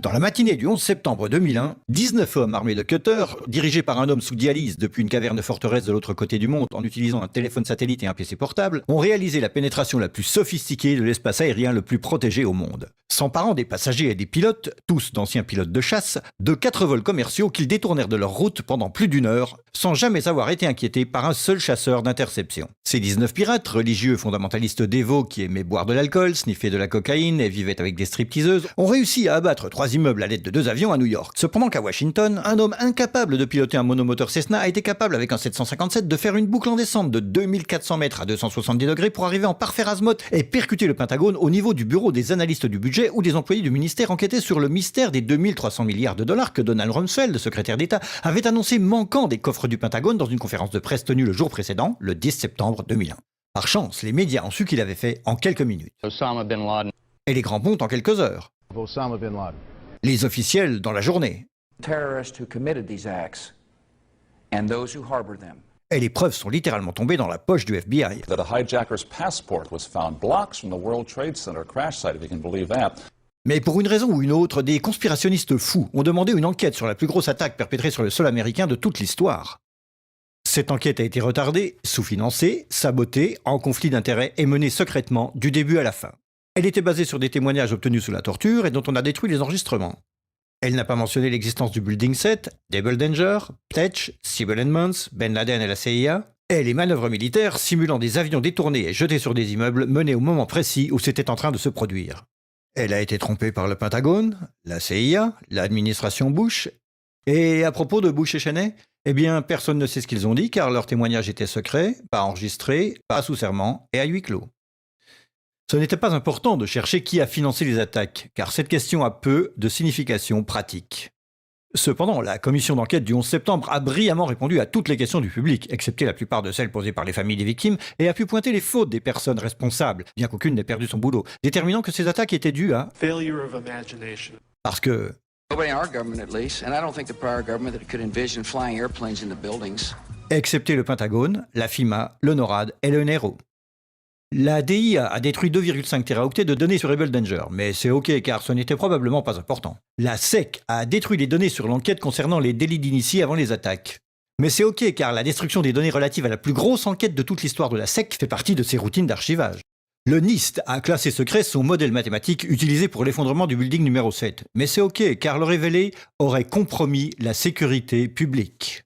Dans la matinée du 11 septembre 2001, 19 hommes armés de cutters, dirigés par un homme sous dialyse depuis une caverne forteresse de l'autre côté du monde en utilisant un téléphone satellite et un PC portable, ont réalisé la pénétration la plus sophistiquée de l'espace aérien le plus protégé au monde. S'emparant des passagers et des pilotes, tous d'anciens pilotes de chasse, de 4 vols commerciaux qu'ils détournèrent de leur route pendant plus d'1 heure, sans jamais avoir été inquiétés par un seul chasseur d'interception. Ces 19 pirates, religieux fondamentalistes dévots qui aimaient boire de l'alcool, sniffer de la cocaïne et vivaient avec des stripteaseuses, ont réussi à abattre 3 immeubles à l'aide de 2 avions à New York. Cependant qu'à Washington, un homme incapable de piloter un monomoteur Cessna a été capable avec un 757 de faire une boucle en descente de 2400 mètres à 270 degrés pour arriver en parfait azimuth et percuter le Pentagone au niveau du bureau des analystes du budget où des employés du ministère enquêtaient sur le mystère des 2300 milliards de dollars que Donald Rumsfeld, secrétaire d'État, avait annoncé manquant des coffres du Pentagone dans une conférence de presse tenue le jour précédent, le 10 septembre 2001. Par chance, les médias ont su qu'il avait fait en quelques minutes. Osama bin Laden. Et les grands ponts en quelques heures. Osama bin Laden. Les officiels dans la journée. Terrorists who committed these acts and those who harbored them. Et les preuves sont littéralement tombées dans la poche du FBI. That a hijacker's passport was found blocks from the World Trade Center crash site, if you can believe that. Mais pour une raison ou une autre, des conspirationnistes fous ont demandé une enquête sur la plus grosse attaque perpétrée sur le sol américain de toute l'histoire. Cette enquête a été retardée, sous-financée, sabotée, en conflit d'intérêts et menée secrètement du début à la fin. Elle était basée sur des témoignages obtenus sous la torture et dont on a détruit les enregistrements. Elle n'a pas mentionné l'existence du Building 7, Double Danger, Pletch, Sybil Edmonds, Ben Laden et la CIA, et les manœuvres militaires simulant des avions détournés et jetés sur des immeubles menées au moment précis où c'était en train de se produire. Elle a été trompée par le Pentagone, la CIA, l'administration Bush. Et à propos de Bush et Cheney, eh bien, personne ne sait ce qu'ils ont dit car leurs témoignages étaient secrets, pas enregistrés, pas sous serment et à huis clos. Ce n'était pas important de chercher qui a financé les attaques, car cette question a peu de signification pratique. Cependant, la commission d'enquête du 11 septembre a brillamment répondu à toutes les questions du public, excepté la plupart de celles posées par les familles des victimes, et a pu pointer les fautes des personnes responsables, bien qu'aucune n'ait perdu son boulot, déterminant que ces attaques étaient dues à... failure of imagination. Parce que... Nobody in our government, at least, and I don't think the prior government that could envision flying airplanes into buildings. Excepté le Pentagone, la FIMA, le NORAD et le NRO. La DIA a détruit 2,5 téraoctets de données sur Double Danger, mais c'est ok car ce n'était probablement pas important. La SEC a détruit les données sur l'enquête concernant les délits d'initiés avant les attaques. Mais c'est ok car la destruction des données relatives à la plus grosse enquête de toute l'histoire de la SEC fait partie de ses routines d'archivage. Le NIST a classé secret son modèle mathématique utilisé pour l'effondrement du building numéro 7. Mais c'est ok car le révéler aurait compromis la sécurité publique.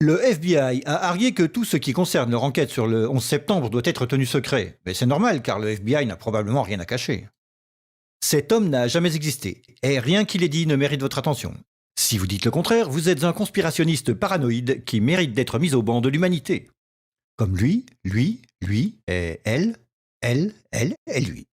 Le FBI a argué que tout ce qui concerne leur enquête sur le 11 septembre doit être tenu secret. Mais c'est normal car le FBI n'a probablement rien à cacher. Cet homme n'a jamais existé, et rien qu'il ait dit ne mérite votre attention. Si vous dites le contraire, vous êtes un conspirationniste paranoïde qui mérite d'être mis au banc de l'humanité. Comme lui, et elle et lui.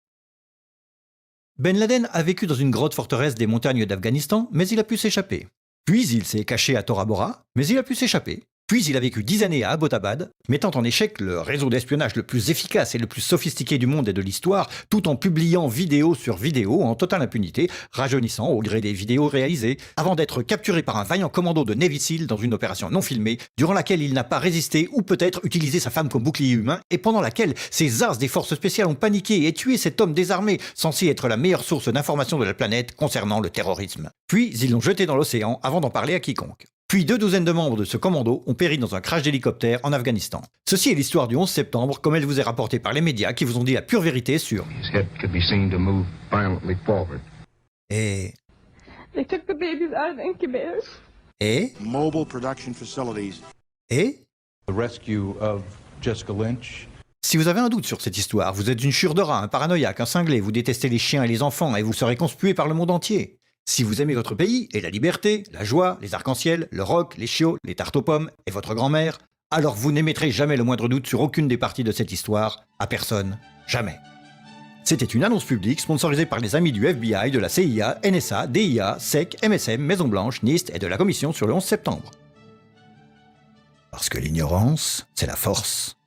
Ben Laden a vécu dans une grotte forteresse des montagnes d'Afghanistan, mais il a pu s'échapper. Puis il s'est caché à Tora Bora, mais il a pu s'échapper. Puis il a vécu 10 années à Abbottabad, mettant en échec le réseau d'espionnage le plus efficace et le plus sophistiqué du monde et de l'histoire, tout en publiant vidéo sur vidéo en totale impunité, rajeunissant au gré des vidéos réalisées, avant d'être capturé par un vaillant commando de Navy SEAL dans une opération non filmée, durant laquelle il n'a pas résisté ou peut-être utilisé sa femme comme bouclier humain, et pendant laquelle ces as des forces spéciales ont paniqué et tué cet homme désarmé, censé être la meilleure source d'information de la planète concernant le terrorisme. Puis ils l'ont jeté dans l'océan avant d'en parler à quiconque. Puis 2 douzaines de membres de ce commando ont péri dans un crash d'hélicoptère en Afghanistan. Ceci est l'histoire du 11 septembre, comme elle vous est rapportée par les médias qui vous ont dit la pure vérité sur... Et... They took the babies out of the incubators. Et... Mobile production facilities. Et... The rescue of Jessica Lynch. Si vous avez un doute sur cette histoire, vous êtes une chure de rat, un paranoïaque, un cinglé, vous détestez les chiens et les enfants et vous serez conspué par le monde entier. Si vous aimez votre pays et la liberté, la joie, les arcs-en-ciel, le rock, les chiots, les tartes aux pommes et votre grand-mère, alors vous n'émettrez jamais le moindre doute sur aucune des parties de cette histoire, à personne, jamais. C'était une annonce publique sponsorisée par les amis du FBI, de la CIA, NSA, DIA, SEC, MSM, Maison-Blanche, NIST et de la Commission sur le 11 septembre. Parce que l'ignorance, c'est la force.